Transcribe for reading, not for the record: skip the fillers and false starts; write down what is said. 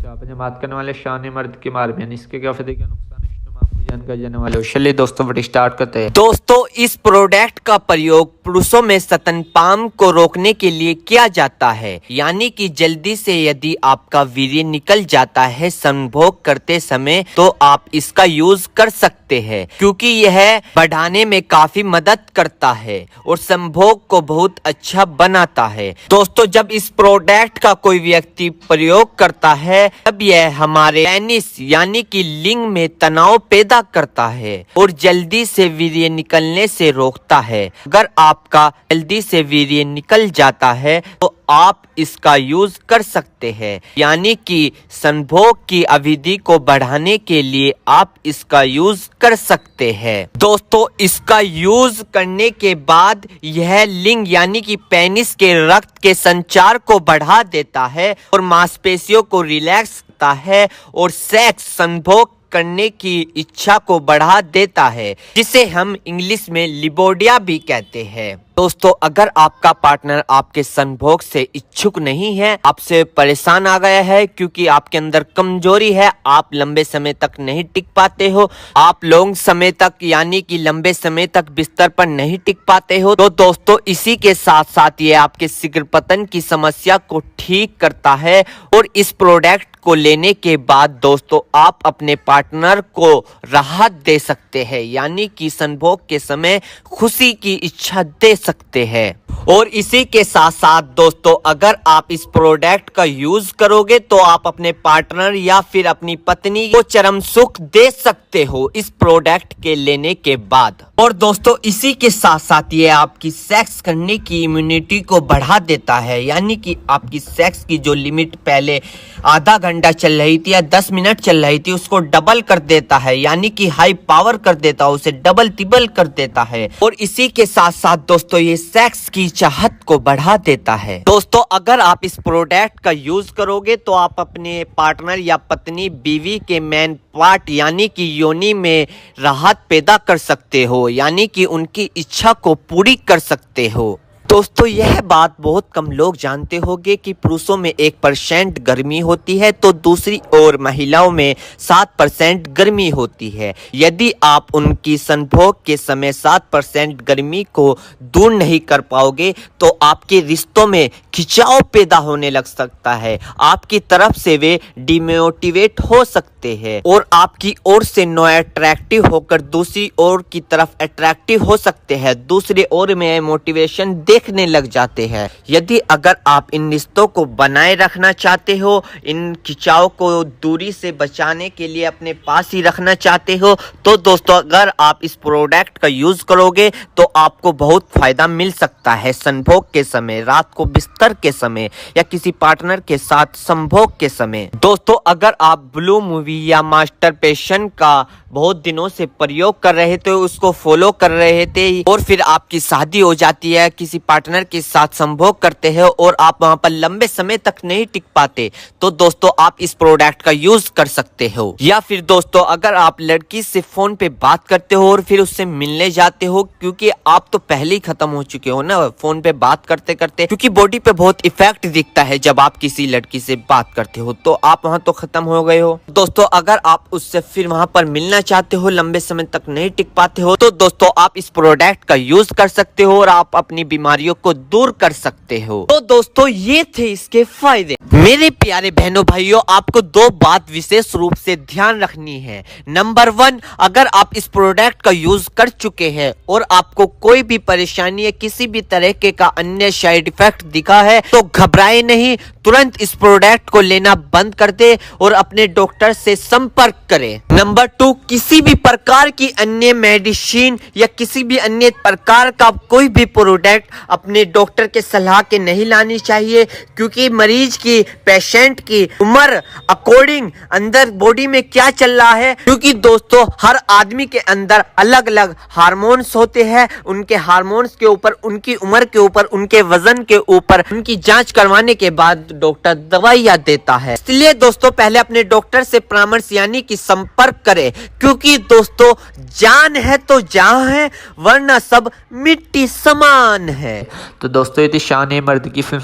आप आज बात करने वाले शान मर्द के बारे में, इसके क्या फायदे क्या नुकसान है, हम आपको जानकारी देने वाले हो। चलिए दोस्तों वीडियो स्टार्ट करते हैं। दोस्तों इस प्रोडक्ट का प्रयोग पुरुषों में स्तनपान को रोकने के लिए किया जाता है, यानी कि जल्दी से यदि आपका वीर्य निकल जाता है संभोग करते समय तो आप इसका यूज कर सकते हैं, क्योंकि यह बढ़ाने में काफी मदद करता है और संभोग को बहुत अच्छा बनाता है। दोस्तों जब इस प्रोडक्ट का कोई व्यक्ति प्रयोग करता है तब यह हमारे पेनिस यानी कि लिंग में तनाव पैदा करता है और जल्दी से वीर्य निकलने से रोकता है। अगर आपका जल्दी से वीर्य निकल जाता है तो आप इसका यूज कर सकते हैं, यानी कि संभोग की अवधि को बढ़ाने के लिए आप इसका यूज कर सकते हैं। दोस्तों इसका यूज करने के बाद यह लिंग यानी कि पेनिस के रक्त के संचार को बढ़ा देता है और मांसपेशियों को रिलैक्स करता है और सेक्स संभोग करने की इच्छा को बढ़ा देता है, जिसे हम इंग्लिश में लिबोडिया भी कहते हैं। दोस्तों अगर आपका पार्टनर आपके संभोग से इच्छुक नहीं है, आपसे परेशान आ गया है क्योंकि आपके अंदर कमजोरी है, आप लंबे समय तक नहीं टिक पाते हो, आप लॉन्ग समय तक यानी कि लंबे समय तक बिस्तर पर नहीं टिक पाते हो, तो दोस्तों इसी के साथ साथ ये आपके शीघ्र पतन की समस्या को ठीक करता है। और इस प्रोडक्ट को लेने के बाद दोस्तों आप अपने पार्टनर को राहत दे सकते हैं, यानी कि संभोग के समय खुशी की इच्छा दे सकते हैं। और इसी के साथ साथ दोस्तों अगर आप इस प्रोडक्ट का यूज करोगे तो आप अपने पार्टनर या फिर अपनी पत्नी को चरम सुख दे सकते हो इस प्रोडक्ट के लेने के बाद। और दोस्तों इसी के साथ साथ ये आपकी सेक्स करने की इम्यूनिटी को बढ़ा देता है, यानी कि आपकी सेक्स की जो लिमिट पहले आधा घंटा चल रही थी या 10 मिनट चल रही थी उसको डबल कर देता है, यानी कि हाई पावर कर देता है, उसे डबल तिबल कर देता है। और इसी के साथ साथ दोस्तों ये सेक्स की चाहत को बढ़ा देता है। दोस्तों अगर आप इस प्रोडक्ट का यूज करोगे तो आप अपने पार्टनर या पत्नी बीवी के मेन पार्ट यानी कि योनि में राहत पैदा कर सकते हो, यानी कि उनकी इच्छा को पूरी कर सकते हो। दोस्तों यह बात बहुत कम लोग जानते होंगे कि पुरुषों में 1% गर्मी होती है तो दूसरी ओर महिलाओं में 7% गर्मी होती है। यदि आप उनकी संभोग के समय 7% गर्मी को दूर नहीं कर पाओगे तो आपके रिश्तों में खिंचाव पैदा होने लग सकता है, आपकी तरफ से वे डिमोटिवेट हो सकते हैं और आपकी ओर से नो अट्रैक्टिव होकर दूसरी ओर की तरफ अट्रैक्टिव हो सकते हैं, दूसरी ओर में मोटिवेशन देखने लग जाते हैं। यदि अगर आप इन रिश्तों को बनाए रखना चाहते हो, इन खिंचाव को दूरी से बचाने के लिए अपने पास ही रखना चाहते हो, तो दोस्तों अगर आप इस प्रोडक्ट का यूज करोगे तो आपको बहुत फायदा मिल सकता है संभोग के समय, रात को बिस्तर के समय या किसी पार्टनर के साथ संभोग के समय। दोस्तों अगर आप ब्लू मूवी या मास्टर पेशन का बहुत दिनों से प्रयोग कर रहे थे, उसको फॉलो कर रहे थे और फिर आपकी शादी हो जाती है, किसी पार्टनर के साथ संभोग करते हैं और आप वहां पर लंबे समय तक नहीं टिक पाते, तो दोस्तों आप इस प्रोडक्ट का यूज कर सकते हो। या फिर दोस्तों अगर आप लड़की से फोन पे बात करते हो और फिर उससे मिलने जाते हो, क्योंकि आप तो पहले ही खत्म हो चुके हो ना फोन पे बात करते करते, क्योंकि बॉडी पे बहुत इफेक्ट दिखता है जब आप किसी लड़की से बात करते हो, तो आप वहां तो खत्म हो गए हो। दोस्तों अगर आप उससे फिर वहां पर मिलना चाहते हो, लंबे समय तक नहीं टिक पाते हो, तो दोस्तों आप इस प्रोडक्ट का यूज कर सकते हो और आप अपनी बीमारियों को दूर कर सकते हो। तो दोस्तों ये थे इसके फायदे। मेरे प्यारे बहनों भाइयों, आपको 2 बात विशेष रूप से ध्यान रखनी है। नंबर 1, अगर आप इस प्रोडक्ट का यूज कर चुके हैं और आपको कोई भी परेशानी या किसी भी तरह का अन्य साइड इफेक्ट दिखा है तो घबराए नहीं, तुरंत इस प्रोडक्ट को लेना बंद कर दे और अपने डॉक्टर से संपर्क करें। नंबर 2, किसी भी प्रकार की अन्य मेडिसिन या किसी भी अन्य प्रकार का कोई भी प्रोडक्ट अपने डॉक्टर के सलाह के नहीं लानी चाहिए, क्योंकि मरीज की, पेशेंट की उम्र अकॉर्डिंग अंदर बॉडी में क्या चल रहा है, क्योंकि दोस्तों हर आदमी के अंदर अलग अलग हार्मोन्स होते हैं, उनके हार्मोन्स के ऊपर, उनकी उम्र के ऊपर, उनके वजन के ऊपर उनकी जांच करवाने के बाद डॉक्टर दवाइयां देता है। इसलिए दोस्तों पहले अपने डॉक्टर से परामर्श यानी कि संपर्क करें, क्योंकि दोस्तों जान है तो जहां है, वरना सब मिट्टी समान है। तो दोस्तों ये थी शान मर्द की फिल्म।